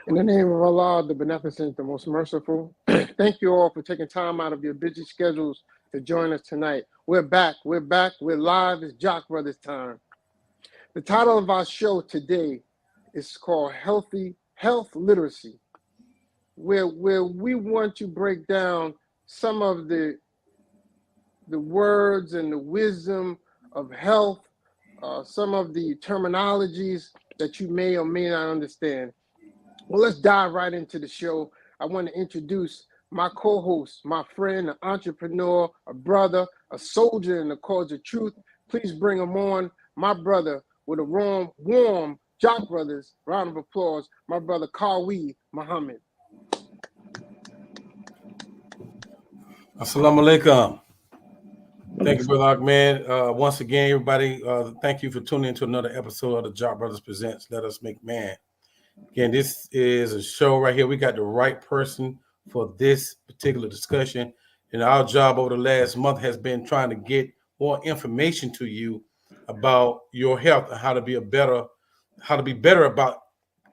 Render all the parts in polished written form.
In the name of Allah, the Beneficent, the Most Merciful, thank you all for taking time out of your busy schedules to join us tonight. We're back, we're live. It's Jock Brothers time. The title of our show today is called Health Literacy, where we want to break down some of the words and the wisdom of health, some of the terminologies that you may or may not understand. Well, let's dive right into the show. I want to introduce my co-host, my friend, an entrepreneur, a brother, a soldier in the cause of truth. Please bring him on, my brother, with a warm Jock Brothers round of applause, my brother Kawi Muhammad. Assalamu alaikum. Thank you, Brother Ahmed. Once again, everybody, thank you for tuning into another episode of the Jock Brothers Presents Let Us Make Man. Again, this is a show right here. We got the right person for this particular discussion. And our job over the last month has been trying to get more information to you about your health and how to be better about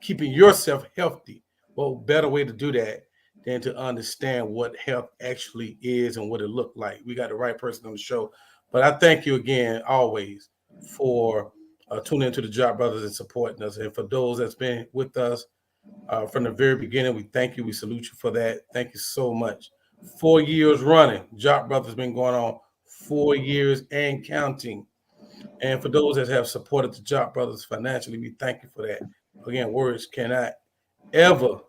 keeping yourself healthy. What better way to do that than to understand what health actually is and what it looked like. We got the right person on the show. But I thank you again, always, for tuning into the Jock Brothers and supporting us. And for those that's been with us from the very beginning, we thank you. We salute you for that. Thank you so much. 4 years running. Jock Brothers been going on 4 years and counting. And for those that have supported the Jock Brothers financially, we thank you for that. Again, words cannot ever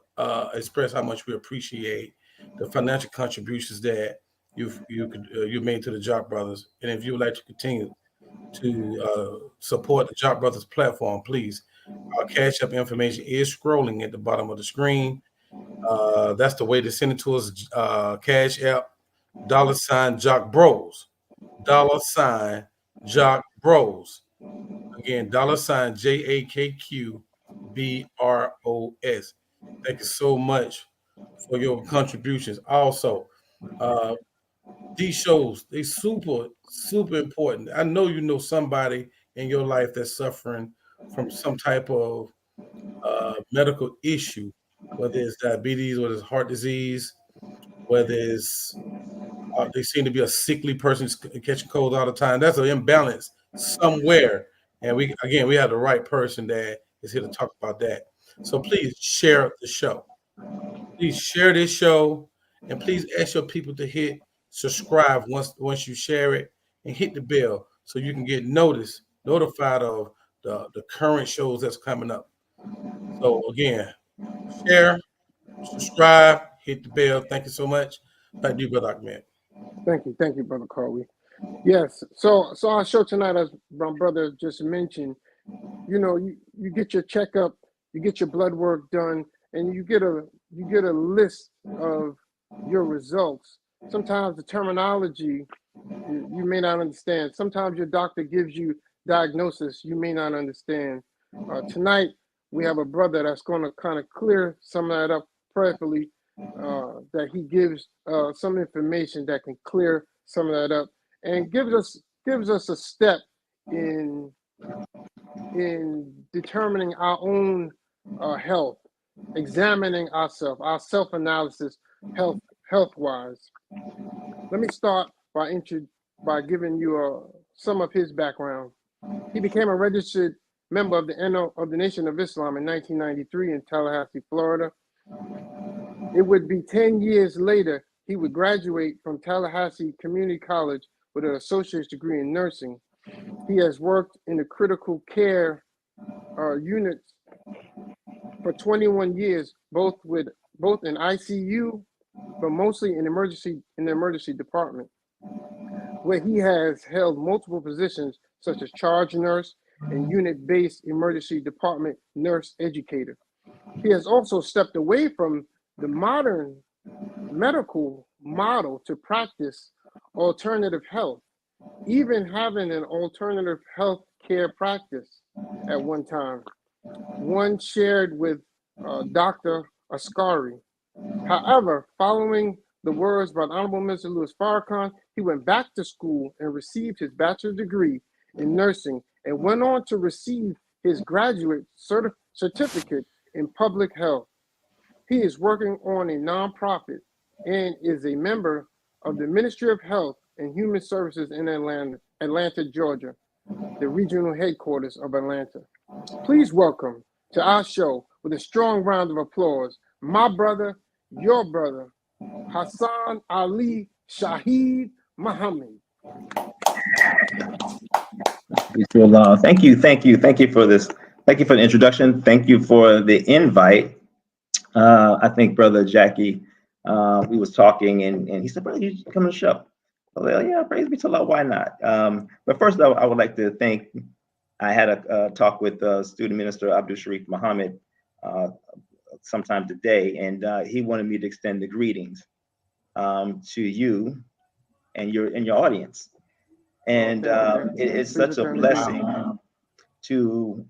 express how much we appreciate the financial contributions that you made to the Jock Brothers. And if you would like to continue to support the Jock Brothers platform, please, our Cash App information is scrolling at the bottom of the screen. That's the way to send it to us. Cash App, $ Jock Bros, $ Jock Bros. Again, $ JAKQBROS. Thank you so much for your contributions. Also, these shows, they super important. I know you know somebody in your life that's suffering from some type of medical issue, whether it's diabetes, whether it's heart disease, whether it's they seem to be a sickly person catching colds all the time. That's an imbalance somewhere. And we have the right person that is here to talk about that. So please share the show. Please share this show, and please ask your people to hit subscribe once you share it, and hit the bell so you can get notified of the current shows that's coming up. So again, share, subscribe, hit the bell. Thank you so much. Thank you, Brother Ahmed. Thank you, Brother Kawi. Yes, so our show tonight, as my brother just mentioned, you get your checkup, you get your blood work done, and you get a list of your results. Sometimes the terminology you may not understand. Sometimes your doctor gives you diagnosis you may not understand. Tonight we have a brother that's going to kind of clear some of that up prayerfully. That he gives some information that can clear some of that up and gives us a step in determining our own health, examining ourselves, our self-analysis, health-wise. Let me start by giving you some of his background. He became a registered member of the Nation of Islam in 1993 in Tallahassee, Florida. It would be 10 years later he would graduate from Tallahassee Community College with an associate's degree in nursing. He has worked in the critical care units for 21 years, both in ICU, but mostly in the emergency department, where he has held multiple positions such as charge nurse and unit-based emergency department nurse educator. He has also stepped away from the modern medical model to practice alternative health, even having an alternative health care practice at one time, one shared with Dr. Asghari. However, following the words by the Honorable Mr. Louis Farrakhan, he went back to school and received his bachelor's degree in nursing and went on to receive his graduate certificate in public health. He is working on a nonprofit and is a member of the Ministry of Health and Human Services in Atlanta, Georgia, the regional headquarters of Atlanta. Please welcome to our show with a strong round of applause, my brother, your brother, Hassan Ali Shaheed Muhammad. Thank you for this. Thank you for the introduction. Thank you for the invite. I think Brother Jackie, we was talking and he said, "Brother, you should come on the show." I was like, "Yeah, praise be to Allah, why not?" But first, I would like to thank. I had a talk with Student Minister Abdul Sharif Muhammad sometime today, and he wanted me to extend the greetings to you and your audience. And it's such a blessing to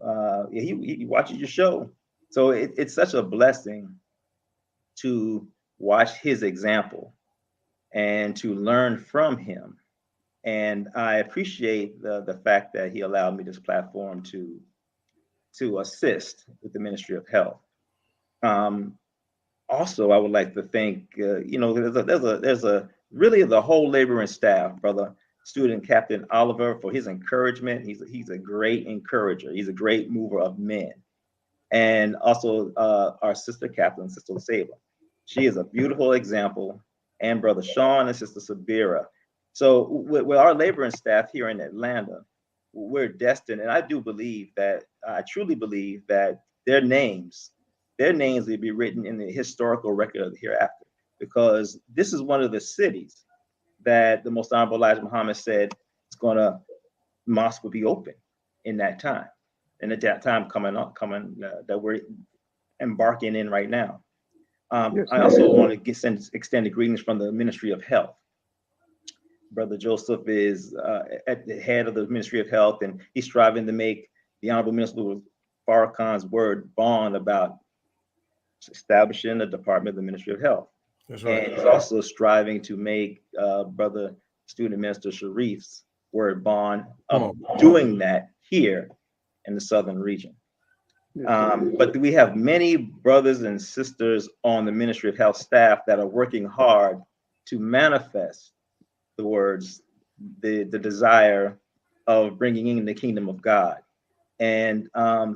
he watches your show, so it's such a blessing to watch his example and to learn from him. And I appreciate the fact that he allowed me this platform to assist with the Ministry of Health. Also, I would like to thank there's a really the whole laboring staff, Brother Student Captain Oliver, for his encouragement. He's a great encourager. He's a great mover of men. And also our sister Captain, Sister Saba. She is a beautiful example. And Brother Sean and Sister Sabira. So with our laboring staff here in Atlanta, we're destined, and I truly believe that their names will be written in the historical record of the hereafter, because this is one of the cities that the Most Honorable Elijah Muhammad said mosque will be open in that time, and at that time coming that we're embarking in right now. Yes, I also want to extend the greetings from the Ministry of Health. Brother Joseph is at the head of the Ministry of Health, and he's striving to make the Honorable Minister Farrakhan's word bond about establishing the Department of the Ministry of Health. That's right. And he's also striving to make Brother Student Minister Sharif's word bond of doing that here in the southern region. But we have many brothers and sisters on the Ministry of Health staff that are working hard to manifest the words, the desire of bringing in the kingdom of God. And I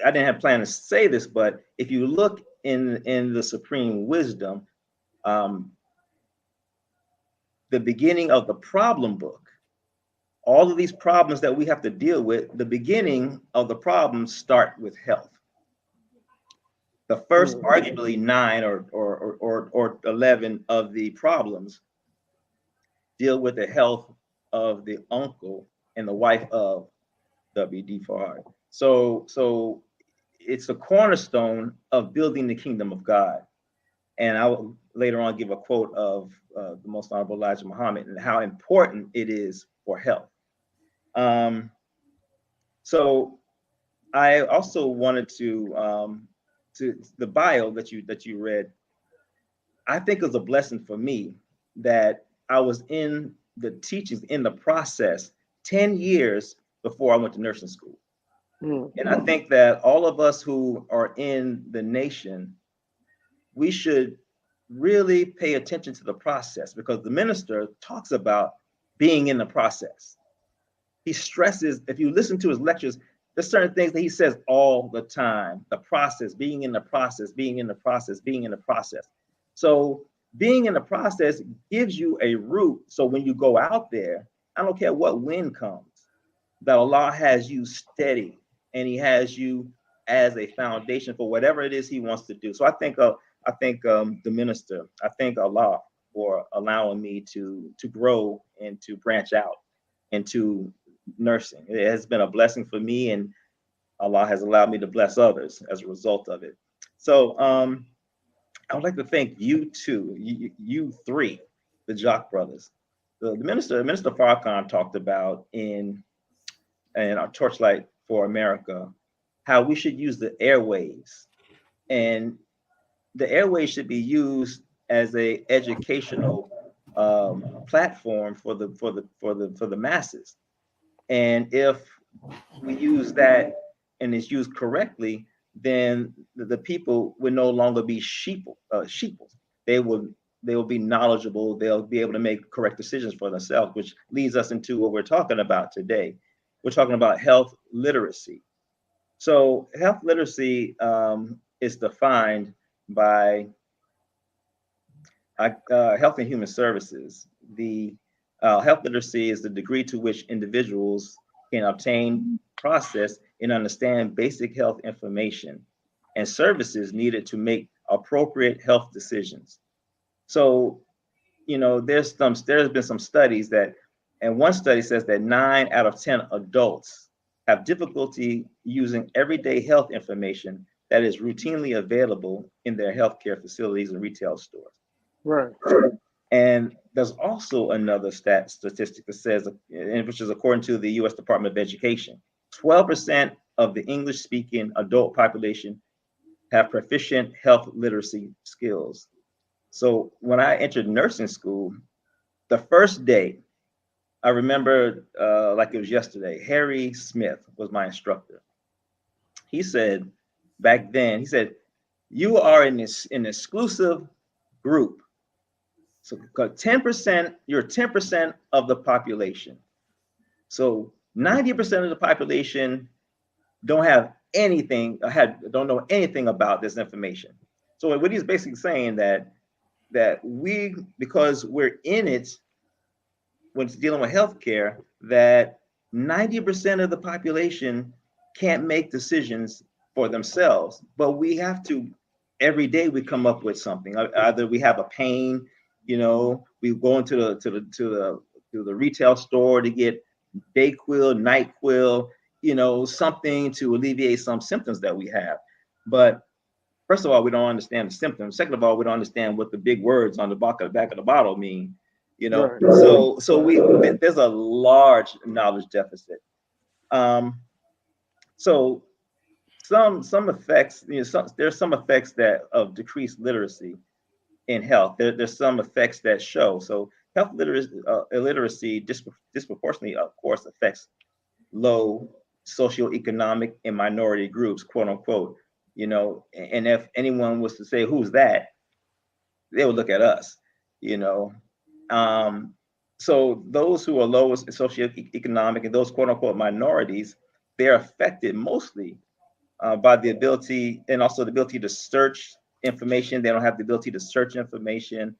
didn't have planned to say this, but if you look in the supreme wisdom, the beginning of the problem book, all of these problems that we have to deal with, the beginning of the problems start with health. The first, arguably 9 or 11 of the problems deal with the health of the uncle and the wife of W.D. Farhad. So it's a cornerstone of building the kingdom of God. And I will later on give a quote of the Most Honorable Elijah Muhammad and how important it is for health. So I also wanted to the bio that you read. I think it was a blessing for me that I was in the teachings, in the process, 10 years before I went to nursing school. And I think that all of us who are in the nation, we should really pay attention to the process, because the minister talks about being in the process. He stresses, if you listen to his lectures, there's certain things that he says all the time: the process, being in the process, being in the process, being in the process. So being in the process gives you a route. So when you go out there, I don't care what wind comes, that Allah has you steady and he has you as a foundation for whatever it is he wants to do. So I think the minister, I thank Allah for allowing me to grow and to branch out into nursing. It has been a blessing for me, and Allah has allowed me to bless others as a result of it. So I would like to thank you two, you three, the Jock brothers. The Minister Farrakhan talked about in our Torchlight for America how we should use the airwaves, and the airwaves should be used as a educational platform for the masses. And if we use that and it's used correctly, then the people will no longer be sheeple. They will be knowledgeable. They'll be able to make correct decisions for themselves, which leads us into what we're talking about today. We're talking about health literacy. So health literacy is defined by Health and Human Services. The health literacy is the degree to which individuals can obtain, process, and understand basic health information and services needed to make appropriate health decisions. So, there's been some studies and one study says that 9 out of 10 adults have difficulty using everyday health information that is routinely available in their healthcare facilities and retail stores. Right. And there's also another statistic that says, which is according to the U.S. Department of Education, 12% of the English-speaking adult population have proficient health literacy skills. So when I entered nursing school, the first day, I remember like it was yesterday, Harry Smith was my instructor. He said back then, you are in an exclusive group. So 10%, you're 10% of the population. So 90% of the population don't know anything about this information. So what he's basically saying that we, because we're in it when it's dealing with healthcare, that 90% of the population can't make decisions for themselves, but we have to, every day we come up with something. Either we have a pain, we go into the retail store to get Dayquil, NyQuil, something to alleviate some symptoms that we have. But first of all, we don't understand the symptoms. Second of all, we don't understand what the big words on the back of the bottle mean. Right. So there's a large knowledge deficit. So some effects, there's some effects of decreased literacy in health. There's some effects that show. So health illiteracy disproportionately, of course, affects low socioeconomic and minority groups, quote unquote. And if anyone was to say, who's that? They would look at us, So those who are lowest socioeconomic and those quote unquote minorities, they're affected mostly by the ability, and also the ability to search information. They don't have the ability to search information,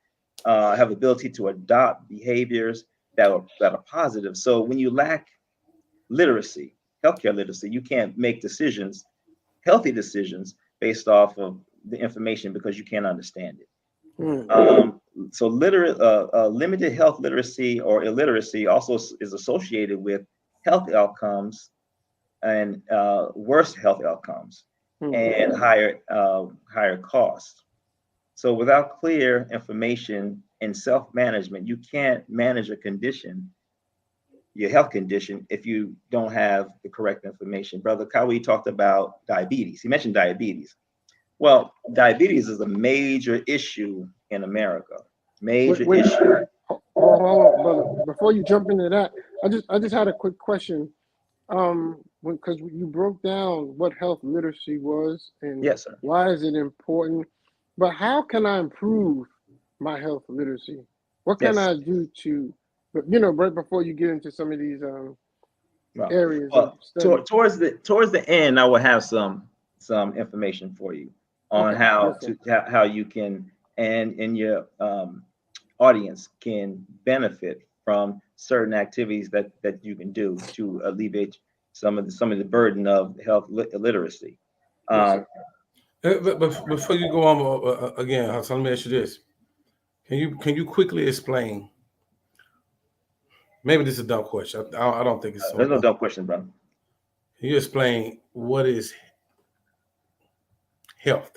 have the ability to adopt behaviors that are positive. So when you lack literacy, healthcare literacy, you can't make healthy decisions based off of the information because you can't understand it. So limited health literacy or illiteracy also is associated with health outcomes and worse health outcomes and higher costs. So without clear information and self-management, you can't manage your health condition, if you don't have the correct information. Brother Kawi talked about diabetes. He mentioned diabetes. Well, diabetes is a major issue in America. Major issue. Hold on, brother. Before you jump into that, I just had a quick question. Because you broke down what health literacy was and yes, sir. Why is it important, but how can I improve my health literacy? What can I do to, right before you get into some of these areas? Towards the end, I will have some information for you on how you can and your audience can benefit from certain activities that you can do to alleviate some of the burden of health literacy. But before you go on again, Hassan, let me ask you this: Can you quickly explain? Maybe this is a dumb question. I don't think it's so. There's no dumb question, brother. Can you explain what is health?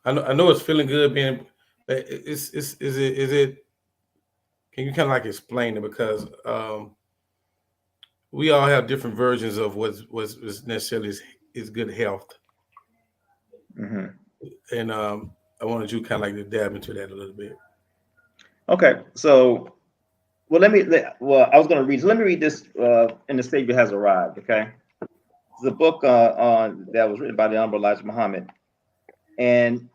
I know it's feeling good being. Is it? Can you kind of like explain it, because we all have different versions of what's necessarily is good health, and I wanted you kind of like to dab into that a little bit. Okay, so I was going to read. So let me read this. And the Savior has arrived. Okay, is a book on that was written by the Honorable Elijah Muhammad, and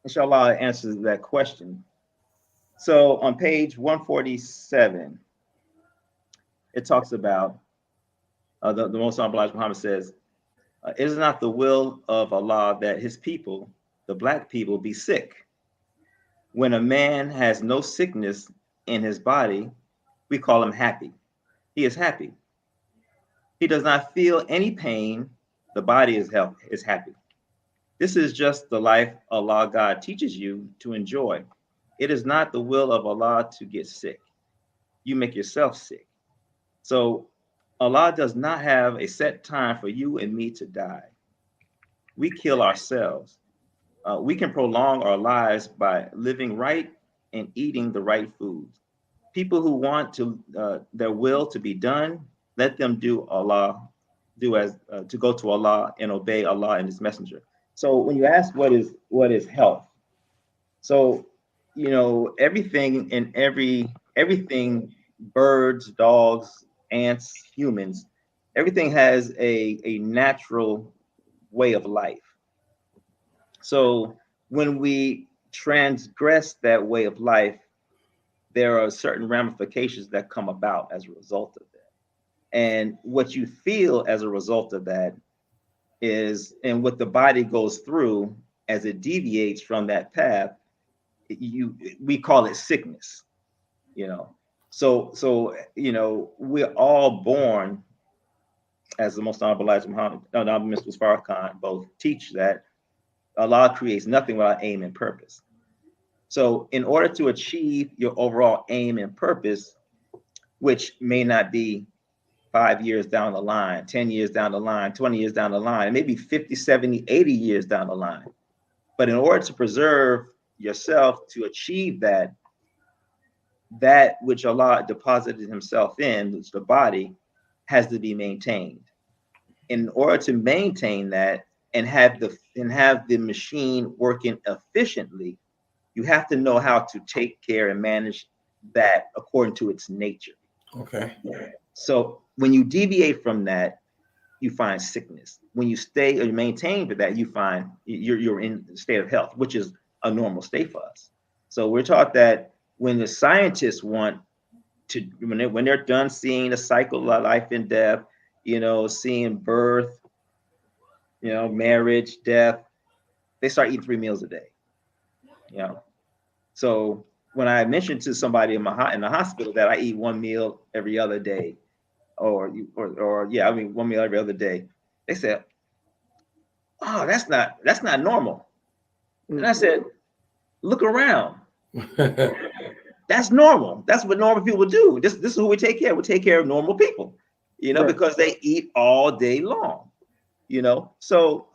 inshallah it answers that question. So on page 147, it talks about the Most Honorable Elijah Muhammad says, "It is not the will of Allah that His people, the black people, be sick. When a man has no sickness in his body, we call him happy. He is happy. He does not feel any pain. The body is happy. This is just the life Allah God teaches you to enjoy. It is not the will of Allah to get sick. You make yourself sick. So Allah does not have a set time for you and me to die. We kill ourselves. We can prolong our lives by living right and eating the right foods. People who want to their will to be done, let them do to go to Allah and obey Allah and His Messenger." So when you ask what is health, so everything, birds, dogs, ants, humans, everything has a natural way of life. So when we transgress that way of life, there are certain ramifications that come about as a result of that. And what you feel as a result of that is, and what the body goes through as it deviates from that path, we call it sickness. So we're all born, as the Most Honorable Elijah Muhammad and Mr. Farrakhan both teach, that Allah creates nothing without aim and purpose. So in order to achieve your overall aim and purpose, which may not be 5 years down the line, 10 years down the line, 20 years down the line, maybe 50, 70, 80 years down the line. But in order to preserve yourself, to achieve that which Allah deposited Himself in, which the body, has to be maintained. In order to maintain that and have the machine working efficiently, you have to know how to take care and manage that according to its nature. Okay. So when you deviate from that, you find sickness. When you stay or maintain for that, you find you're in a state of health, which is a normal state for us. So we're taught that when the scientists want to, when they're done seeing the cycle of life and death, seeing birth, marriage, death, they start eating 3 meals a day. So when I mentioned to somebody in the hospital that I eat 1 meal every other day, or 1 meal every other day, they said, "Oh, that's not normal." And I said, "Look around. That's normal. That's what normal people do. This is who we take care of. We take care of normal people, right, because they eat all day long, So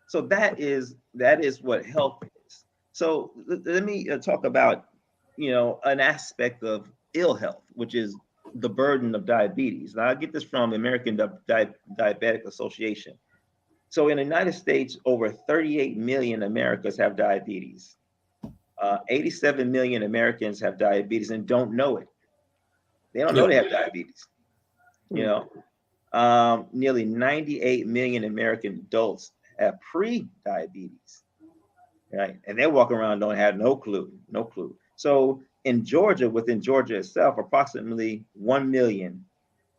so that is what health is. So let me talk about, an aspect of ill health, which is the burden of diabetes. Now I get this from the American Diabetic Association. So in the United States, over 38 million Americans have diabetes. 87 million Americans have diabetes and don't know it. They don't know they have diabetes. Nearly 98 million American adults have pre-diabetes, right? And they walk around and don't have no clue. So in Georgia, within Georgia itself, approximately 1 million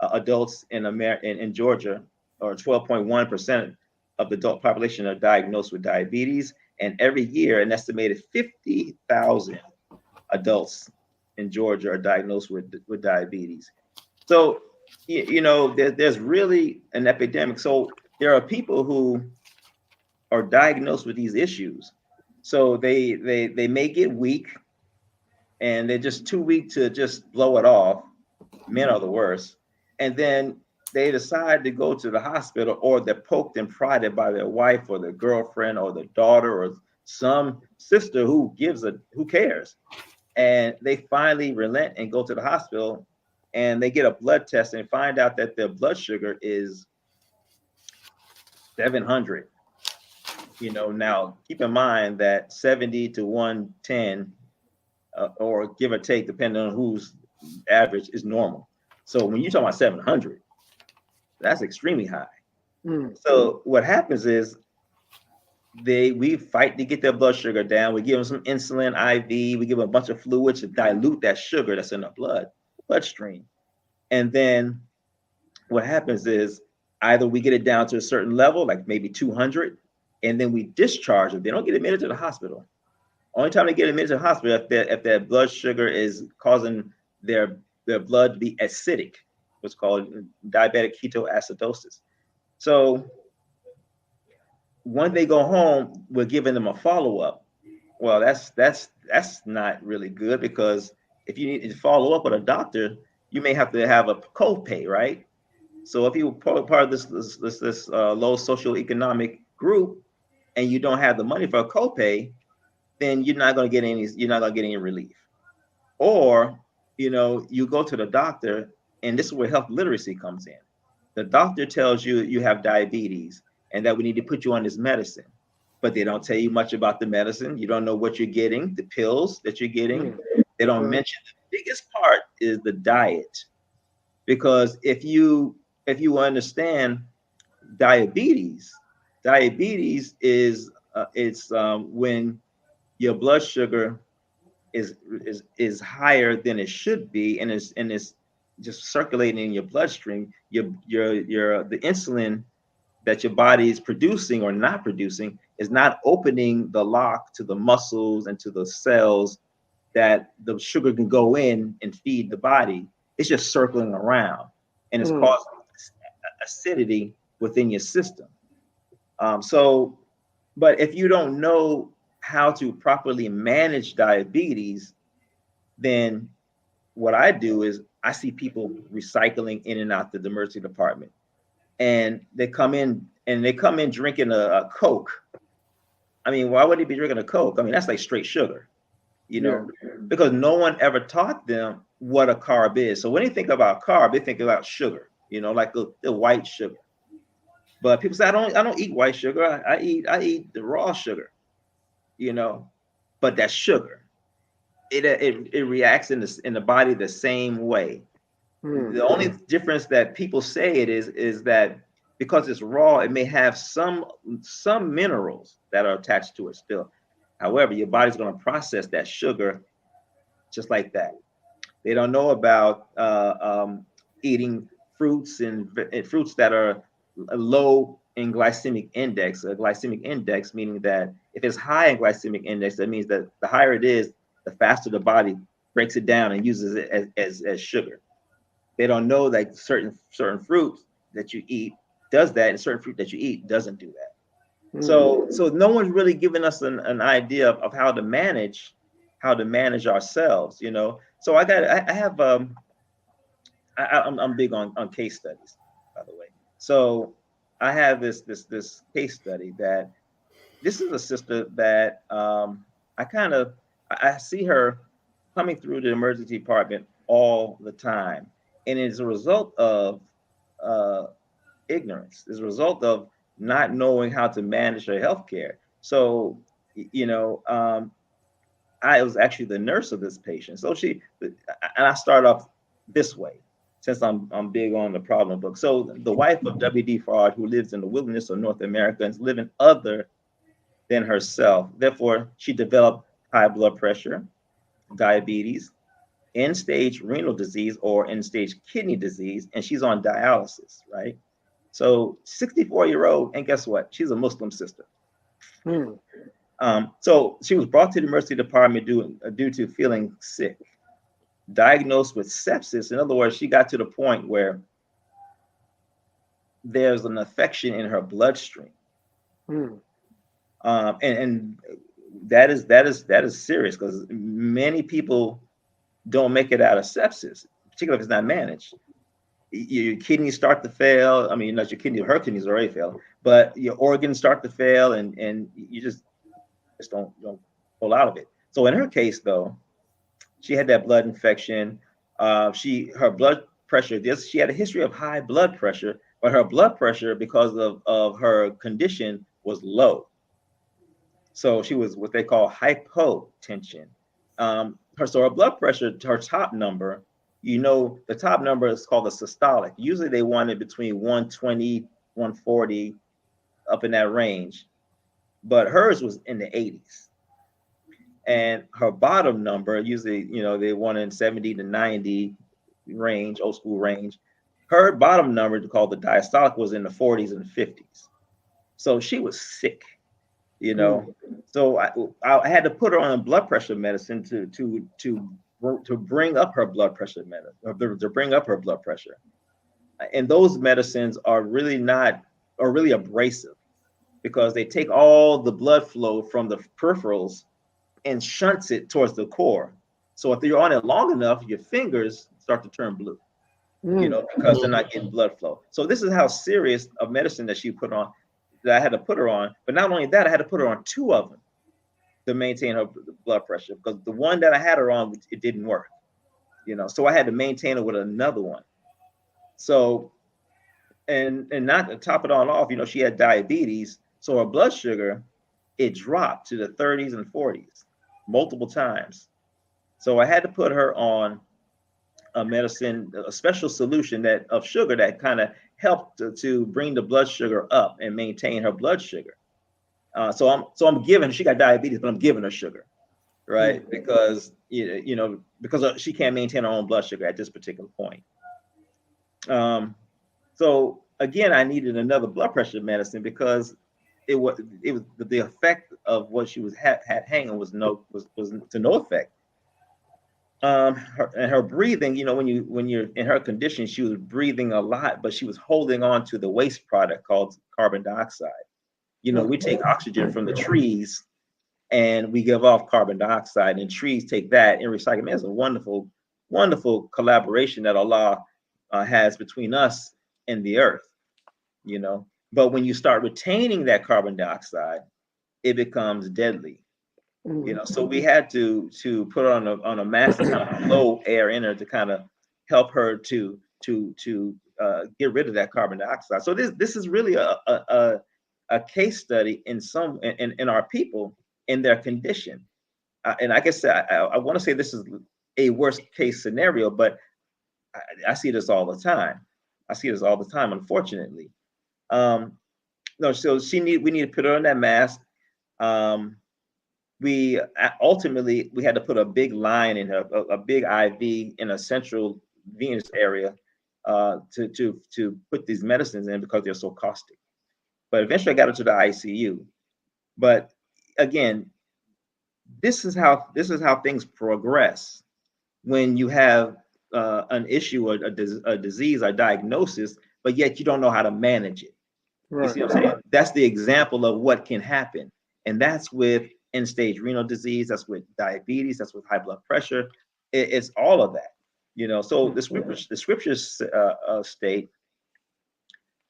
adults in Georgia, or 12.1% of the adult population, are diagnosed with diabetes. And every year, an estimated 50,000 adults in Georgia are diagnosed with diabetes. So, there's really an epidemic. So there are people who are diagnosed with these issues. So they may get weak, and they're just too weak to just blow it off. Men are the worst. And then they decide to go to the hospital, or they're poked and prodded by their wife or their girlfriend or their daughter or some sister who cares. And they finally relent and go to the hospital, and they get a blood test and find out that their blood sugar is 700. Now keep in mind that 70 to 110, or give or take, depending on whose average, is normal. So when you talk about 700, That's extremely high. Mm. So what happens is we fight to get their blood sugar down. We give them some insulin IV. We give them a bunch of fluids to dilute that sugar that's in the bloodstream. And then what happens is either we get it down to a certain level, like maybe 200, and then we discharge them. They don't get admitted to the hospital. Only time they get admitted to the hospital if their blood sugar is causing their blood to be acidic, what's called diabetic ketoacidosis. So when they go home, we're giving them a follow-up. Well, that's not really good, because if you need to follow up with a doctor, you may have to have a copay, right? So if you're part of this low socioeconomic group and you don't have the money for a copay, then you're not going to get any relief. Or, you go to the doctor, and this is where health literacy comes in. The doctor tells you you have diabetes and that we need to put you on this medicine, but they don't tell you much about the medicine. You don't know what you're getting, the pills that you're getting. They don't mention the biggest part is the diet, because if you understand diabetes is when your blood sugar is higher than it should be, and is just circulating in your bloodstream. The insulin that your body is producing or not producing is not opening the lock to the muscles and to the cells that the sugar can go in and feed the body. It's just circling around, and it's causing acidity within your system. But if you don't know how to properly manage diabetes, then what I do is I see people recycling in and out the emergency department, and they come in drinking a Coke. I mean, why would they be drinking a Coke? I mean, that's like straight sugar, because no one ever taught them what a carb is. So when they think about carb, they think about sugar, like the white sugar. But people say, I don't eat white sugar. I eat the raw sugar, but that's sugar. It reacts in the body the same way. The only difference that people say it is that because it's raw, it may have some minerals that are attached to it still. However, your body's going to process that sugar just like that. They don't know about eating fruits and fruits that are low in glycemic index. A glycemic index meaning that if it's high in glycemic index, that means that the higher it is, the faster the body breaks it down and uses it as sugar. They don't know that certain fruits that you eat does that, and certain fruit that you eat doesn't do that. So no one's really given us an idea of how to manage ourselves, So I'm big on case studies, by the way. So I have this case study that this is a sister that I see her coming through the emergency department all the time. And it's a result of ignorance. It's a result of not knowing how to manage her healthcare. So, I was actually the nurse of this patient. So and I start off this way, since I'm big on the problem book. So the wife of W.D. Fard, who lives in the wilderness of North America and is living other than herself. Therefore, she developed high blood pressure, diabetes, end-stage renal disease or end-stage kidney disease, and she's on dialysis, right? So 64-year-old, and guess what? She's a Muslim sister. So she was brought to the emergency department due to feeling sick, diagnosed with sepsis. In other words, she got to the point where there's an infection in her bloodstream. And that is serious, because many people don't make it out of sepsis, particularly if it's not managed. Your kidneys start to fail. I mean, not your kidney, her kidneys already fail, but your organs start to fail, and you just don't pull out of it. So in her case, though, she had that blood infection. Her blood pressure. She had a history of high blood pressure, but her blood pressure, because of her condition, was low. So she was what they call hypotension. Her blood pressure, her top number, the top number is called the systolic. Usually they want it between 120, 140, up in that range. But hers was in the 80s. And her bottom number, usually, they want in 70 to 90 range, old school range. Her bottom number, called the diastolic, was in the 40s and 50s. So she was sick, So I had to put her on blood pressure medicine to bring up her blood pressure to bring up her blood pressure. And those medicines are really abrasive, because they take all the blood flow from the peripherals and shunts it towards the core. So if you're on it long enough, your fingers start to turn blue, because they're not getting blood flow. So this is how serious a medicine that she put on, that I had to put her on. But not only that, I had to put her on 2 of them to maintain her blood pressure, because the one that I had her on, it didn't work, so I had to maintain her with another one. So, and not to top it all off, she had diabetes. So her blood sugar, it dropped to the 30s and 40s multiple times. So I had to put her on a medicine, a special solution of sugar that kind of helped to bring the blood sugar up and maintain her blood sugar. So I'm giving, she got diabetes, but I'm giving her sugar, right? Because she can't maintain her own blood sugar at this particular point. So again, I needed another blood pressure medicine, because it was the effect of what she had hanging was to no effect. Her breathing, when you're in her condition, she was breathing a lot, but she was holding on to the waste product called carbon dioxide. We take oxygen from the trees and we give off carbon dioxide, and trees take that and recycle. Man, it's a wonderful, wonderful collaboration that Allah has between us and the earth, But when you start retaining that carbon dioxide, it becomes deadly. So we had to put on a mask to kind of blow air in her to kind of help her to get rid of that carbon dioxide. So this is really a case study in our people, in their condition. And like I said, I want to say this is a worst case scenario, but I see this all the time. Unfortunately. No, so we need to put her on that mask. We ultimately had to put a big line in her, a big IV in a central venous area, to put these medicines in, because they're so caustic. But eventually I got her to the ICU. But again, this is how things progress when you have an issue, a disease, a diagnosis, but yet you don't know how to manage it. Right. You see what I'm saying? That's the example of what can happen. And that's with end-stage renal disease, that's with diabetes, that's with high blood pressure. It's all of that, So the scriptures state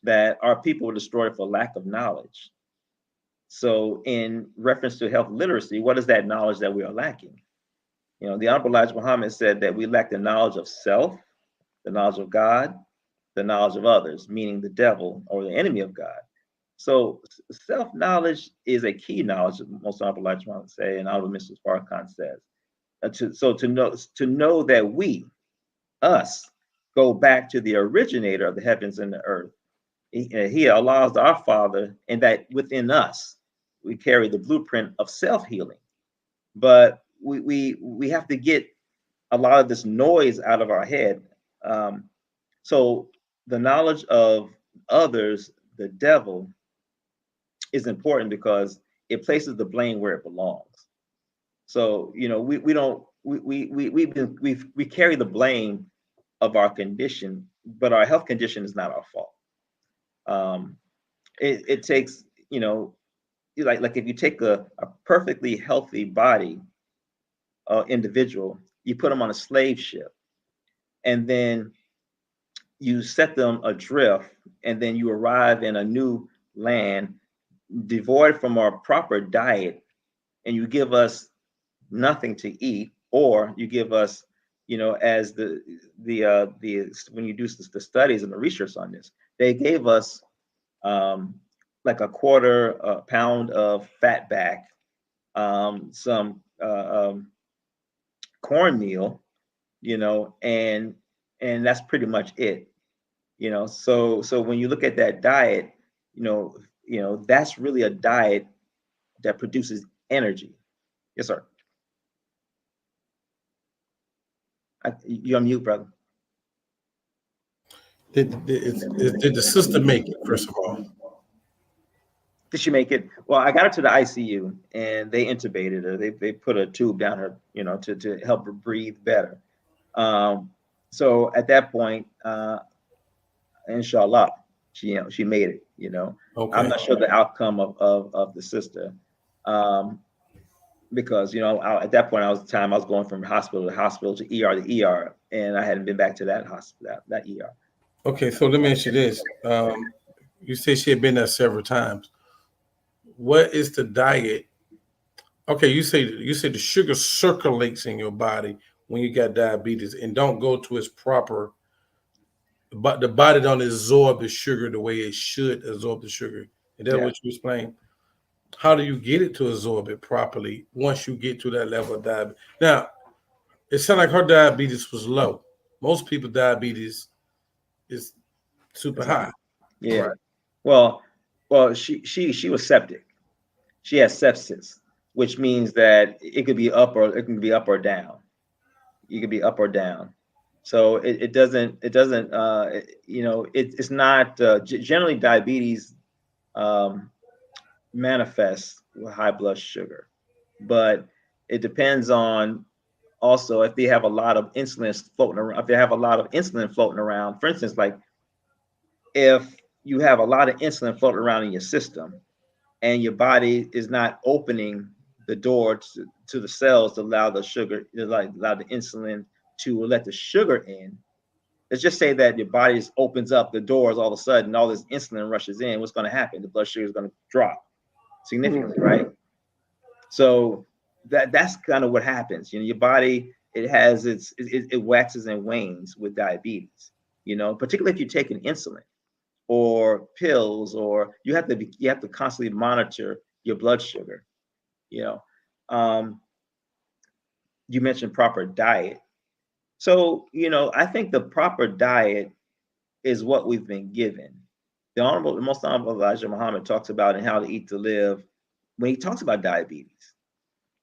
that our people were destroyed for lack of knowledge. So in reference to health literacy, what is that knowledge that we are lacking? The Honorable Elijah Muhammad said that we lack the knowledge of self, the knowledge of God, the knowledge of others, meaning the devil or the enemy of God. So self-knowledge is a key knowledge, most Honorable Elijah Muhammad say, and Honorable Mr. Farrakhan says. To know that we, us, go back to the originator of the heavens and the earth. He allows our Father, and that within us, we carry the blueprint of self-healing. But we have to get a lot of this noise out of our head. So the knowledge of others, the devil, is important, because it places the blame where it belongs. So we carry the blame of our condition, but our health condition is not our fault. It takes, like if you take a perfectly healthy body individual, you put them on a slave ship, and then you set them adrift, and then you arrive in a new land devoid from our proper diet, and you give us nothing to eat, or you give us, as the when you do the studies and the research on this, they gave us like a quarter pound of fat back, some cornmeal, and and that's pretty much it. So when you look at that diet, that's really a diet that produces energy. Yes, sir. You're on mute, brother. Did the sister make it, first of all? Did she make it? Well, I got her to the ICU and they intubated her. They put a tube down her, to help her breathe better. So at that point, inshallah, she made it. Okay. I'm not sure the outcome of the sister, because at that point I was going from hospital to hospital to ER to ER, and I hadn't been back to that hospital, that ER. Okay, so let me ask you this: you say she had been there several times. What is the diet? Okay, you say the sugar circulates in your body when you got diabetes and don't go to its proper, but the body don't absorb the sugar the way it should absorb the sugar. Is that what you explained? How do you get it to absorb it properly once you get to that level of diabetes? Now, it sounded like her diabetes was low. Most people's diabetes is super high. Yeah. Right. Well, she was septic. She has sepsis, which means that it could be up or down. You could be up or down. So it's not generally diabetes manifests with high blood sugar, but it depends on also if they have a lot of insulin floating around. If they have a lot of insulin floating around, for instance, like if you have a lot of insulin floating around in your system and your body is not opening the door to the cells to allow the sugar, allow the insulin to let the sugar in. Let's just say that your body just opens up the doors all of a sudden, all this insulin rushes in. What's going to happen? The blood sugar is going to drop significantly, right? So that's kind of what happens. Your body, it waxes and wanes with diabetes. Particularly if you're taking insulin or pills, or you have to constantly monitor your blood sugar. You mentioned proper diet. So, I think the proper diet is what we've been given. The most honorable Elijah Muhammad talks about in How to Eat to Live when he talks about diabetes.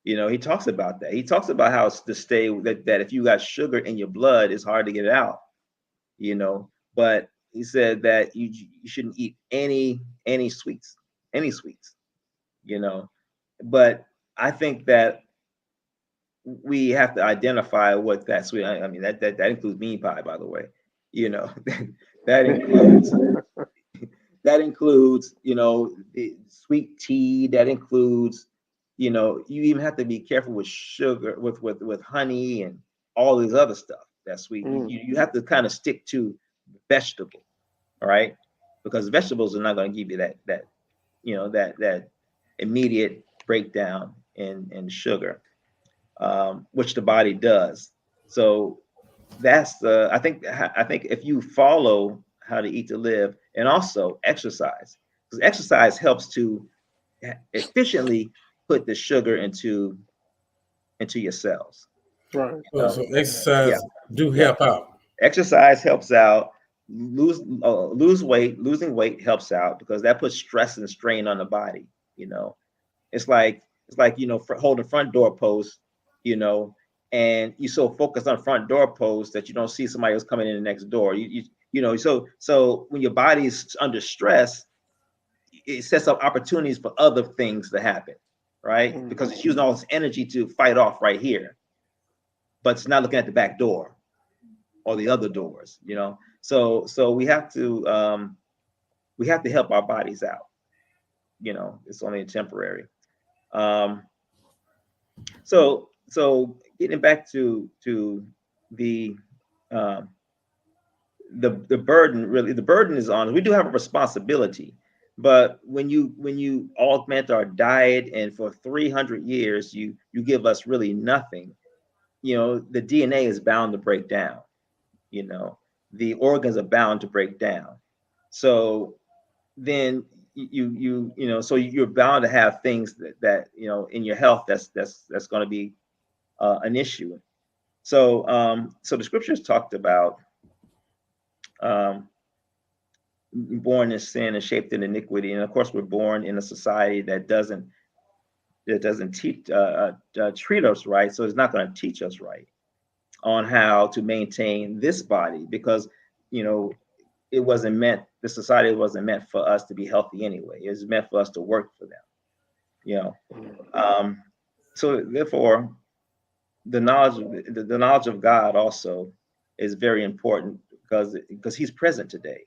He talks about that. He talks about how it's to stay that if you got sugar in your blood, it's hard to get it out. But he said that you shouldn't eat any sweets, But I think that we have to identify what that sweet. I mean that includes bean pie, by the way. That includes sweet tea. That includes you even have to be careful with sugar, with honey and all this other stuff that's sweet. You have to kind of stick to vegetable, all right? Because vegetables are not going to give you that immediate breakdown in sugar, which the body does. So that's I think if you follow How to Eat to Live and also exercise, because exercise helps to efficiently put the sugar into your cells. Right. So exercise do help out. Exercise helps out. Losing weight helps out because that puts stress and strain on the body. It's like holding front door post, and you so focused on front door post that you don't see somebody else coming in the next door. So when your body is under stress, it sets up opportunities for other things to happen, right? Because it's using all this energy to fight off right here, but it's not looking at the back door or the other doors, So we have to help our bodies out. It's only temporary. So getting back to the burden, really, the burden is on. We do have a responsibility, but when you augment our diet and for 300 years you give us really nothing, the DNA is bound to break down. The organs are bound to break down. So then so you're bound to have things that in your health that's going to be an issue. So the scriptures talked about born in sin and shaped in iniquity, and of course we're born in a society that doesn't teach treat us right, so it's not going to teach us right on how to maintain this body, because it wasn't meant, the society wasn't meant for us to be healthy anyway. It was meant for us to work for them. So therefore, the knowledge of God also is very important, because he's present today.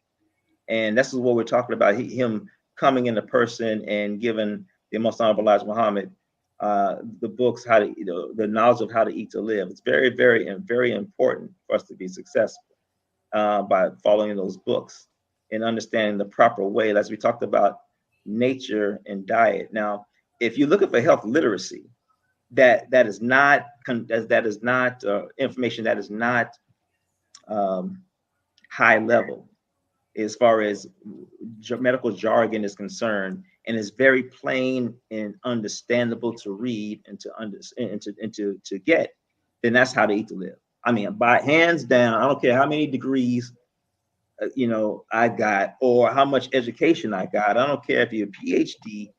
And this is what we're talking about. Him coming into person and giving the Most Honorable Elijah Muhammad the books, how to, the knowledge of how to eat to live. It's very, very, and very important for us to be successful by following those books and understanding the proper way, as we talked about nature and diet. Now, if you're looking for health literacy, that is not information that is not high level as far as medical jargon is concerned, and is very plain and understandable to read and to understand and to get, then that's how to eat to live. I mean, by hands down, I don't care how many degrees I got or how much education I got. I don't care if you're a PhD.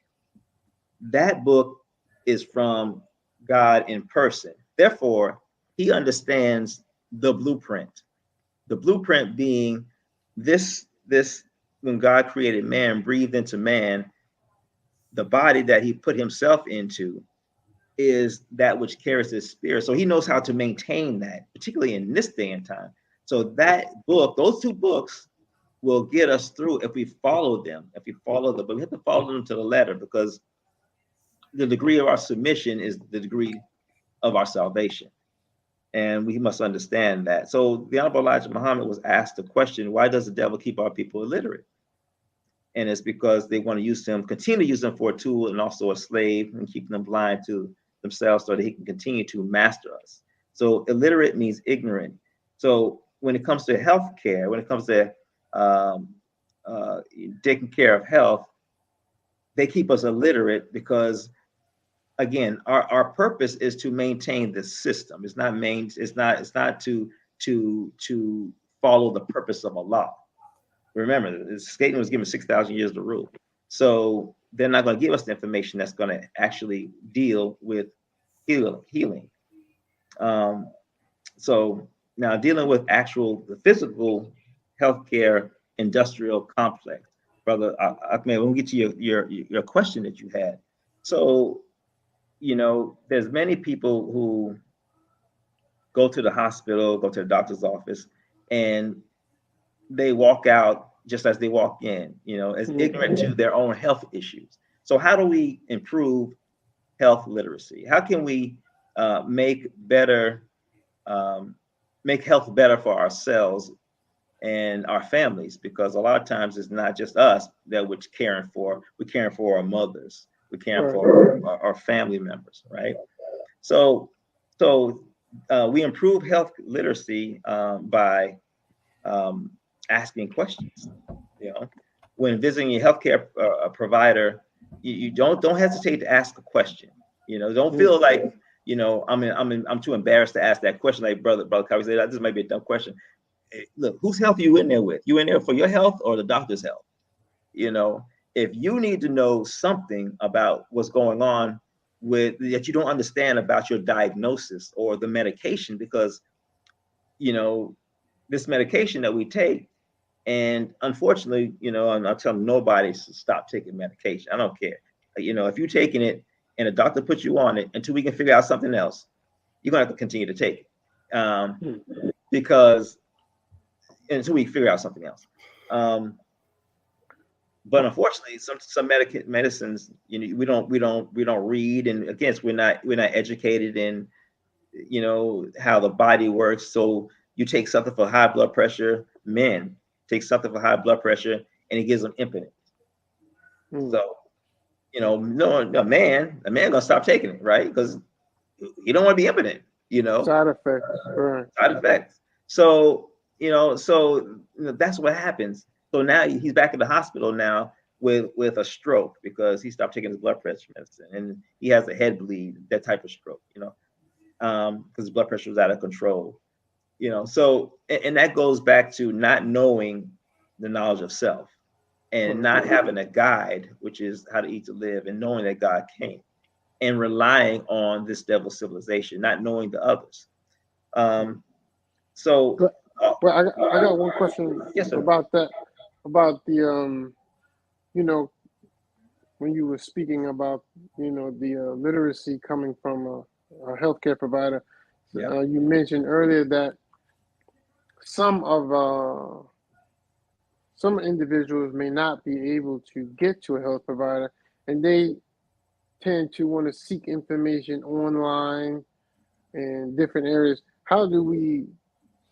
That book is from God in person. Therefore, he understands the blueprint. The blueprint being this when God created man, breathed into man, the body that he put himself into is that which carries his spirit. So he knows how to maintain that, particularly in this day and time. So that book, those two books, will get us through if we follow them. If we follow them, but we have to follow them to the letter, because the degree of our submission is the degree of our salvation. And we must understand that. So the Honorable Elijah Muhammad was asked the question, why does the devil keep our people illiterate? And it's because they want to continue to use them for a tool and also a slave, and keep them blind to themselves so that he can continue to master us. So illiterate means ignorant. So when it comes to health care, when it comes to taking care of health, they keep us illiterate because, again, our purpose is to maintain the system. It's not to follow the purpose of Allah. Remember, Satan was given 6,000 years to rule. So they're not going to give us the information that's going to actually deal with healing. So now dealing with the physical healthcare industrial complex, Brother Ahmed, when we get to your question that you had. So, there's many people who go to the hospital, go to the doctor's office, and they walk out just as they walk in, as ignorant to their own health issues. So how do we improve health literacy? How can we make health better for ourselves and our families? Because a lot of times it's not just us that we're caring for our mothers, we're caring for our family members, right? So we improve health literacy by asking questions. When visiting a healthcare provider, you don't hesitate to ask a question. Don't feel like I'm too embarrassed to ask that question. Like brother Kawhi said, this might be a dumb question. Hey, look, whose health are you in there with? You in there for your health or the doctor's health? If you need to know something about what's going on that you don't understand about your diagnosis or the medication, because this medication that we take, and unfortunately, I'm not telling nobody to stop taking medication. I don't care. If you're taking it and a doctor puts you on it until we can figure out something else, you're gonna have to continue to take it because until we figure out something else. But unfortunately, some medicines, we don't read, and again, we're not educated in, how the body works. So you take something for high blood pressure. Men take something for high blood pressure, and it gives them impotence. So, no, a man gonna stop taking it, right? Because you don't want to be impotent. Side effects. Right. Side effects. So that's what happens. So now he's back in the hospital now with a stroke because he stopped taking his blood pressure medicine, and he has a head bleed, that type of stroke, because his blood pressure was out of control. So and that goes back to not knowing the knowledge of self and not having a guide, which is how to eat to live, and knowing that God came and relying on this devil civilization, not knowing the others. So Well, I got one question yes, sir. about that, about the when you were speaking about the literacy coming from a healthcare provider. Yeah. You mentioned earlier that some individuals may not be able to get to a health provider, and they tend to want to seek information online in different areas. How do we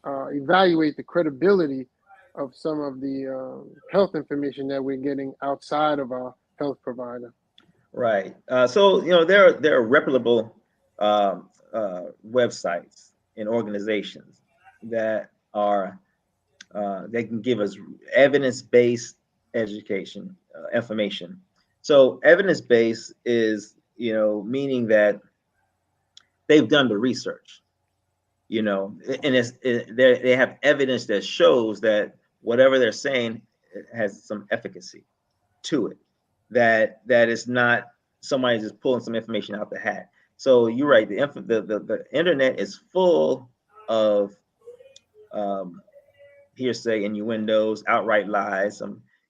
evaluate the credibility of some of the health information that we're getting outside of our health provider? Right. So there are reputable websites and organizations that are they can give us evidence-based education information. So evidence-based is meaning that they've done the research, and they have evidence that shows that whatever they're saying has some efficacy to it. That is not somebody just pulling some information out the hat. So you're right. The internet is full of hearsay, innuendos, outright lies.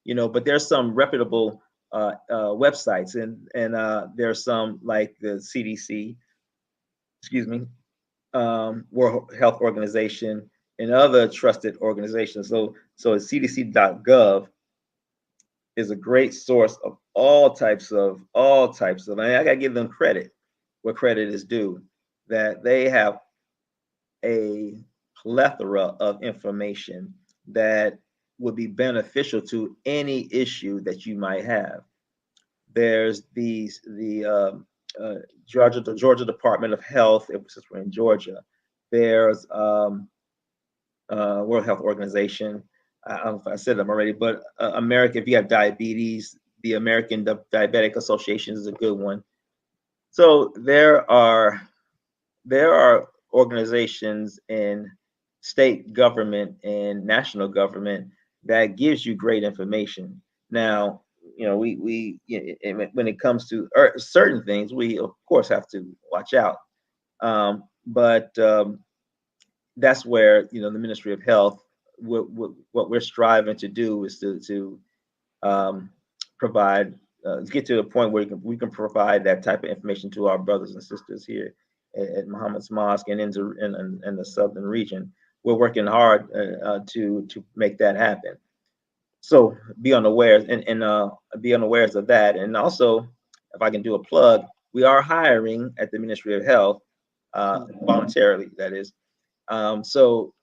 But there's some reputable websites, and there's some like the CDC, excuse me, World Health Organization, and other trusted organizations. So CDC.gov is a great source of all types of. I mean, I gotta give them credit where credit is due. That they have a plethora of information that would be beneficial to any issue that you might have. There's the Georgia Department of Health, since we're in Georgia. There's World Health Organization. I don't know if I said them already, but America, if you have diabetes, the American Diabetic Association is a good one. So there are organizations in state government and national government that gives you great information. Now, we when it comes to certain things, we of course have to watch out. But that's where the Ministry of Health, what we're striving to do is to provide, get to a point where we can provide that type of information to our brothers and sisters here at Muhammad's Mosque and in the southern region. We're working hard to make that happen. So be unawares and be unawares of that. And also, if I can do a plug, we are hiring at the Ministry of Health voluntarily. That is. So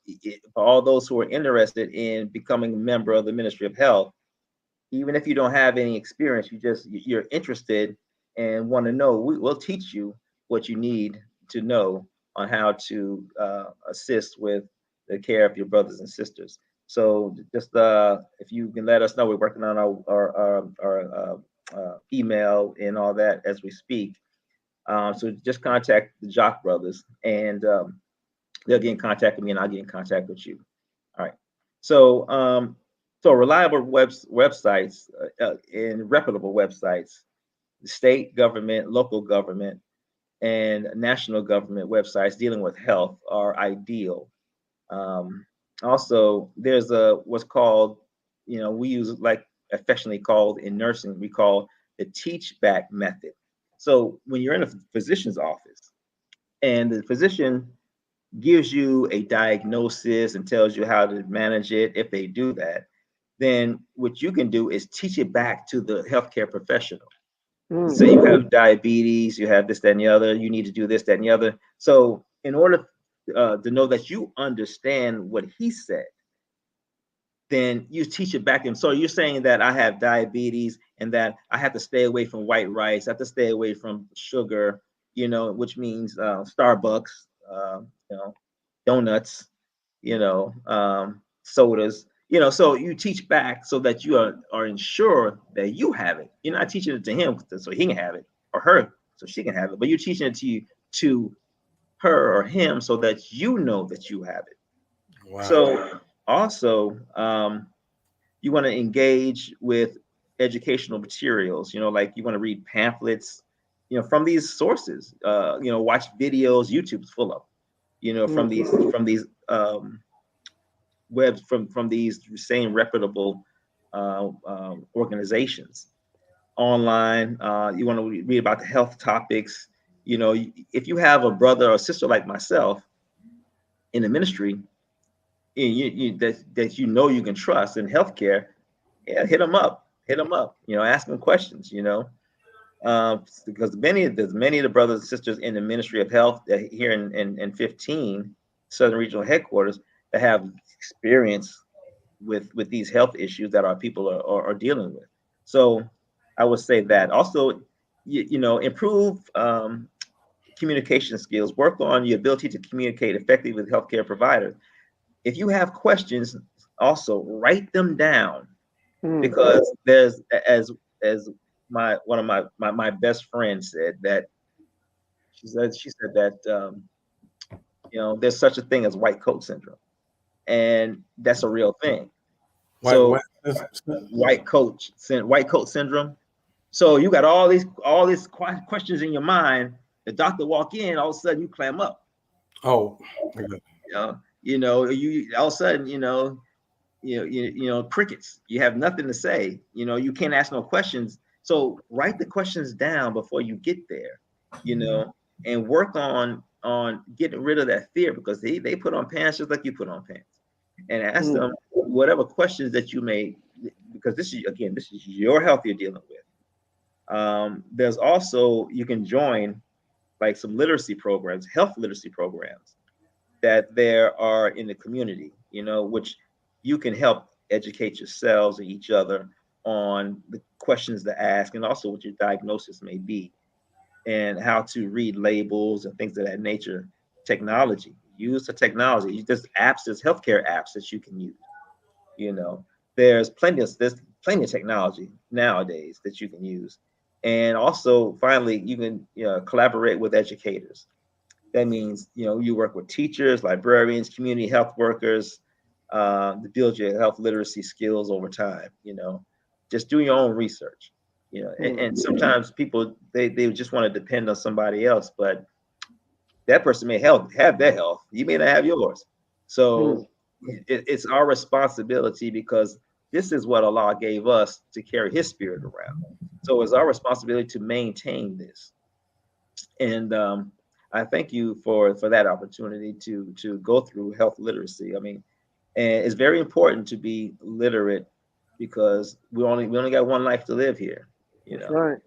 for all those who are interested in becoming a member of the Ministry of Health, even if you don't have any experience, you're interested and want to know, we'll teach you what you need to know on how to assist with the care of your brothers and sisters. So just if you can let us know, we're working on our email and all that as we speak. So just contact the Jock Brothers, and they'll get in contact with me, and I'll get in contact with you. All right. So reliable websites and reputable websites, state government, local government, and national government websites dealing with health are ideal. Also, there's what's called, we use like affectionately called in nursing, we call the teach back method. So when you're in a physician's office and the physician gives you a diagnosis and tells you how to manage it, if they do that, then what you can do is teach it back to the healthcare professional. Say you have diabetes, you have this, that, and the other, you need to do this, that, and the other. So in order to know that you understand what he said, then you teach it back to him. So you're saying that I have diabetes and that I have to stay away from white rice, I have to stay away from sugar, which means Starbucks, donuts, sodas, so you teach back so that you are ensured that you have it. You're not teaching it to him so he can have it, or her so she can have it, but you're teaching it to her or him so that you know that you have it. Wow. So also, you want to engage with educational materials, like you want to read pamphlets, from these sources, watch videos. YouTube's full of, from these webs, from these same reputable organizations. Online, you want to read about the health topics. If you have a brother or sister like myself in the ministry, that you can trust in healthcare, yeah, hit them up. Ask them questions. Because there's many of the brothers and sisters in the Ministry of Health here in 15 Southern Regional Headquarters that have experience with these health issues that our people are dealing with. So I would say that also, improve communication skills, work on your ability to communicate effectively with healthcare providers. If you have questions, also write them down, because there's, as one of my best friends said, that she said that there's such a thing as white coat syndrome, and that's a real thing. White coat syndrome. So you got all these questions in your mind. The doctor walk in, all of a sudden you clam up. Oh, you all of a sudden, crickets. You have nothing to say. You can't ask no questions. So write the questions down before you get there, and work on getting rid of that fear, because they put on pants just like you put on pants, and ask them whatever questions that you may, because this is your health you're dealing with. There's also, you can join like some literacy programs, health literacy programs that there are in the community, which you can help educate yourselves and each other on the questions to ask, and also what your diagnosis may be, and how to read labels and things of that nature. Technology, use the technology. There's healthcare apps that you can use. There's plenty of technology nowadays that you can use. And also, finally, you can collaborate with educators. That means, you work with teachers, librarians, community health workers, to build your health literacy skills over time. Just do your own research. And sometimes people, they just want to depend on somebody else, but that person may have their health. You may not have yours. So it's our responsibility, because this is what Allah gave us to carry His spirit around. So it's our responsibility to maintain this. And I thank you for that opportunity to go through health literacy. I mean, and it's very important to be literate, because we only got one life to live here. That's right.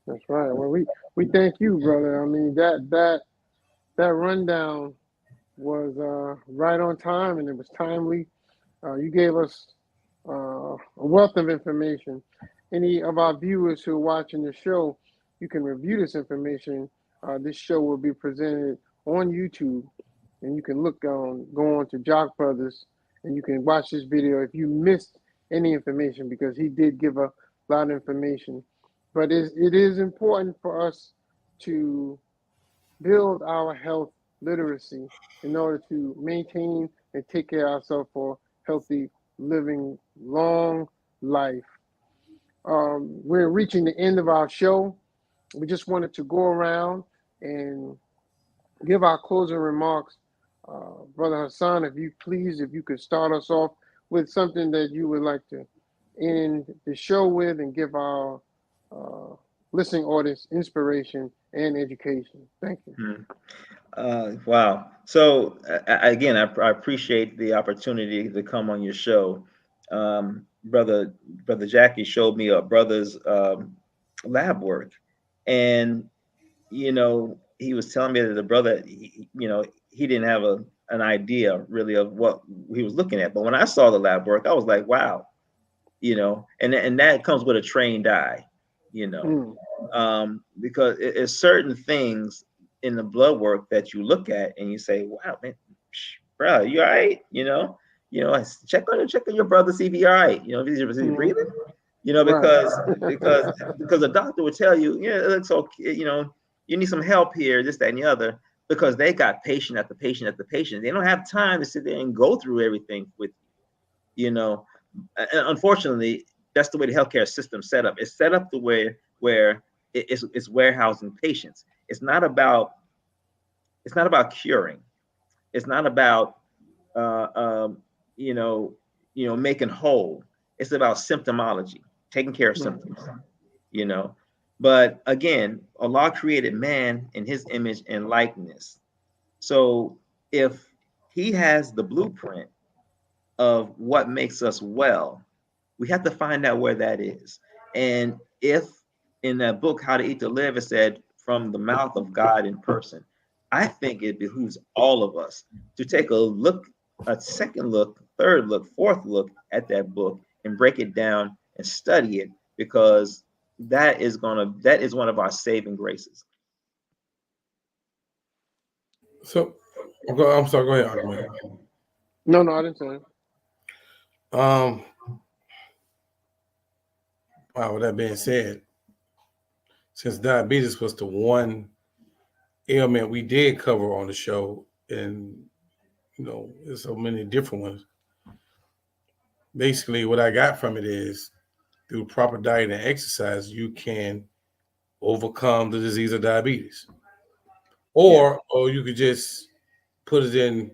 That's right. Well, we thank you, brother. I mean, that rundown was right on time, and it was timely. You gave us a wealth of information. Any of our viewers who are watching the show, you can review this information. This show will be presented on YouTube, and you can go on to Jock Brothers, and you can watch this video if you missed any information, because he did give a lot of information. But it is important for us to build our health literacy in order to maintain and take care of ourselves for healthy living, long life. We're reaching the end of our show. We just wanted to go around and give our closing remarks. Brother Hassan, if you could start us off with something that you would like to end the show with, and give our listening audience inspiration and education. Thank you. Wow. So again, I appreciate the opportunity to come on your show. Brother Jackie showed me a brother's lab work, and he was telling me that the brother, he didn't have an idea really of what he was looking at. But when I saw the lab work, I was like, wow, and that comes with a trained eye, because it's certain things in the blood work that you look at and you say, wow, man, bro, you all right? Check on your brother, see if he all right. Is he breathing? Because the doctor would tell you, it looks okay, you need some help here, this, that, and the other. because they got patient after patient after patient. They don't have time to sit there and go through everything with you. Unfortunately, that's the way the healthcare system set up. It's set up the way where it's warehousing patients. It's not about curing. It's not about making whole. It's about symptomology, taking care of symptoms. But again, Allah created man in his image and likeness. So if he has the blueprint of what makes us well, we have to find out where that is. And if in that book, How to Eat to Live, it said from the mouth of God in person, I think it behooves all of us to take a look, a second look, third look, fourth look at that book and break it down and study it, because that is one of our saving graces. So, I'm sorry. Go ahead, Ahmed. No, I didn't say it. Wow. With that being said, since diabetes was the one ailment we did cover on the show, and there's so many different ones. Basically, what I got from it is, through proper diet and exercise, you can overcome the disease of diabetes. Or you could just put it in,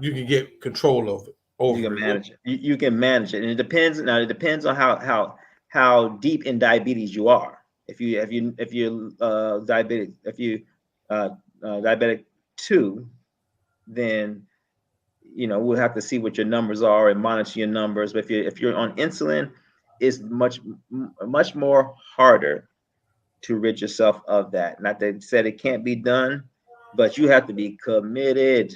you can get control of it. You can manage it. You can manage it. And it depends on how deep in diabetes you are. If you're diabetic 2, then we'll have to see what your numbers are and monitor your numbers. But if you're on insulin, it's much more harder to rid yourself of that. Not that it said it can't be done, but you have to be committed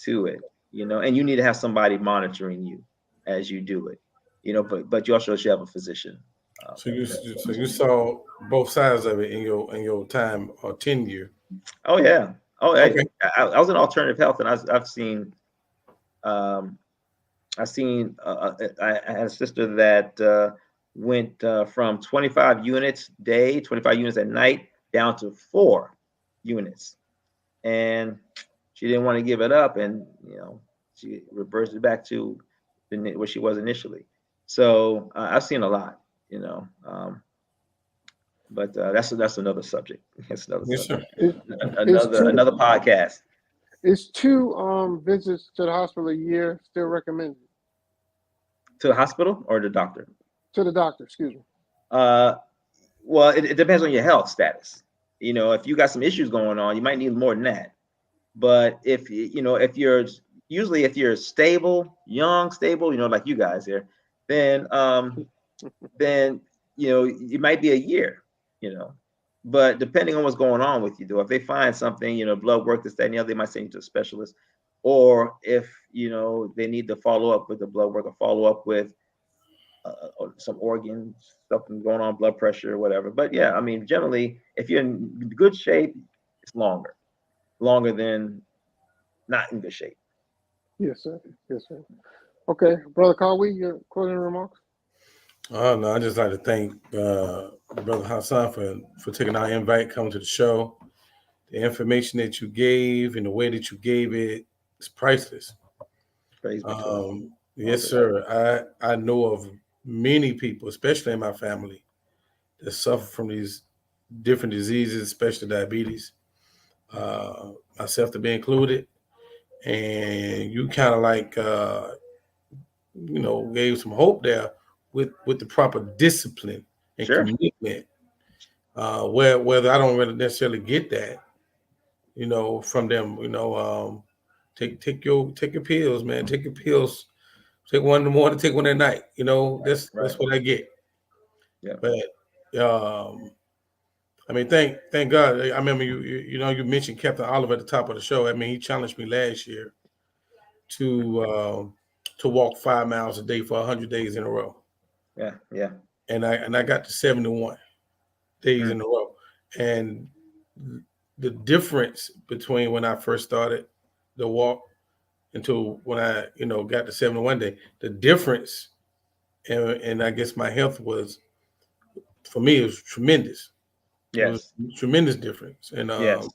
to it, and you need to have somebody monitoring you as you do it, but you also should have a physician. So you saw both sides of it in your time or tenure. Oh yeah. Okay. I was in alternative health, and I've seen I had a sister that went from 25 units a day, 25 units at night, down to 4 units, and she didn't want to give it up, and she reversed it back to where she was initially. So I've seen a lot, but that's another subject. That's another subject. Another podcast. Is 2 visits to the hospital a year still recommended? To the hospital or the doctor? To the doctor, excuse me. Well, it depends on your health status. If you got some issues going on, you might need more than that. But if you're stable, young, stable, like you guys here, then it might be a year, But depending on what's going on with you, though, if they find something, blood work, this, that, and the other, they might send you to a specialist. Or if they need to follow up with the blood work, or follow up with some organ stuff going on, blood pressure or whatever. But yeah, I mean, generally, if you're in good shape, it's longer than not in good shape. Yes, sir. Okay, Brother Conway, your closing remarks? No, I just like to thank Brother Hassan for taking our invite, coming to the show. The information that you gave and the way that you gave it is priceless. Yes, sir. I know of many people, especially in my family, that suffer from these different diseases, especially diabetes. Myself to be included. And you kind of like, gave some hope there with the proper discipline and commitment. Whether I don't really necessarily get that, from them, take your pills, man. Take your pills. Take one in the morning, take one at night. That's what I get. Yeah. But I mean, thank God. I remember you mentioned Captain Oliver at the top of the show. I mean, he challenged me last year to walk 5 miles a day for 100 days in a row. Yeah. And I got to 71 days in a row. And the difference between when I first started the walk until when I, got to 71 day, the difference, and I guess my health was, for me, it was tremendous. Yes. It was a tremendous difference. And yes.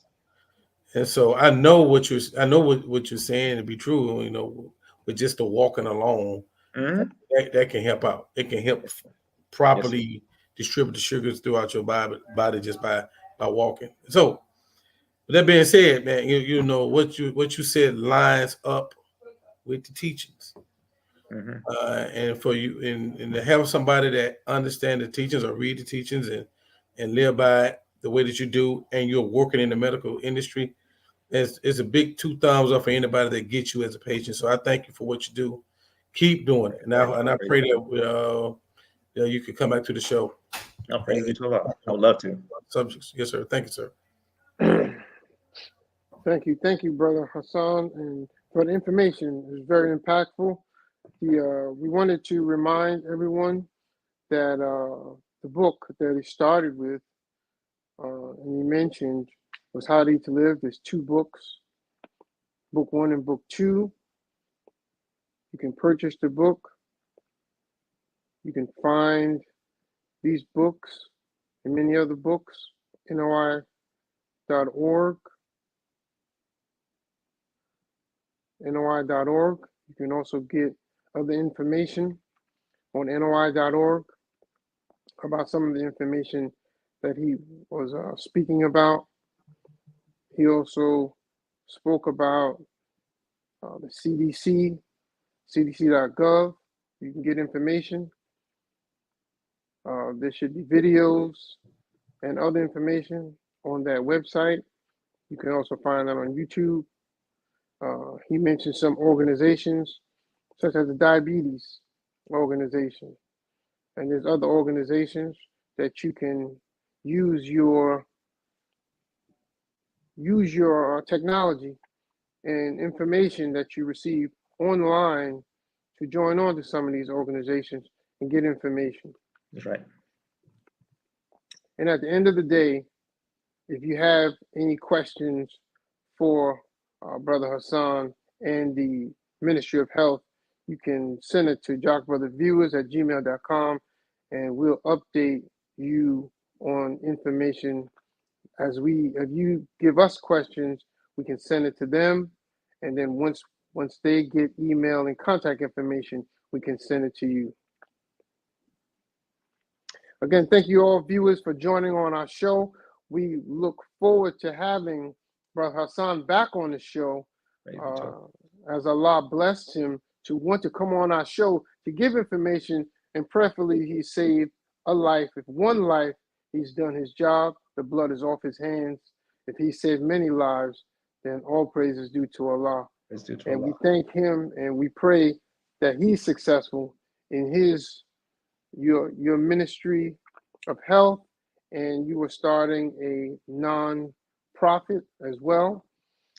And so I know what you're saying to be true, you know, with just the walking alone, Mhm. that can help out. It can help Yes, properly distribute the sugars throughout your body just by walking. So with that being said, man, you know what you said lines up with the teachings. Mhm. And for you and to have somebody that understand the teachings or read the teachings and live by it the way that you do, and you're working in the medical industry, it's a big two thumbs up for anybody that gets you as a patient. So I thank you for what you do. Keep doing it. And I pray that you could come back to the show. I'll praise you to Allah. I would love to. Subjects. Yes, sir. Thank you, sir. Thank you, Brother Hassan, and for the information. It was very impactful. We wanted to remind everyone that the book that he started with, and he mentioned, was How to Eat to Live. There's 2 books, book 1 and book 2. You can purchase the book. You can find these books and many other books, NOI.org. NOI.org. You can also get other information on NOI.org about some of the information that he was speaking about. He also spoke about the CDC, cdc.gov. You can get information. There should be videos and other information on that website. You can also find that on YouTube. He mentioned some organizations, such as the Diabetes Organization. And there's other organizations that you can use your technology and information that you receive online to join on to some of these organizations and get information. That's right. And at the end of the day, if you have any questions for Brother Hassan and the Ministry of Health, you can send it to jockbrotherviewers@gmail.com, and we'll update you on information as if you give us questions, we can send it to them, and then once they get email and contact information, we can send it to you. Again, thank you all viewers for joining on our show. We look forward to having Brother Hassan back on the show as Allah blessed him to want to come on our show to give information, and preferably he saved a life. If one life, he's done his job. The blood is off his hands. If he saved many lives, then all praise is due to Allah. And we thank him and we pray that he's successful in your ministry of health, and you are starting a non-profit as well.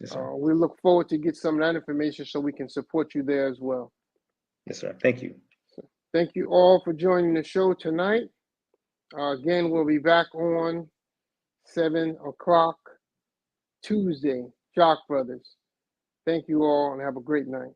Yes, sir. We look forward to get some of that information so we can support you there as well. Yes, sir. Thank you. Thank you all for joining the show tonight. Again, we'll be back on 7 o'clock Tuesday, Jock Brothers. Thank you all and have a great night.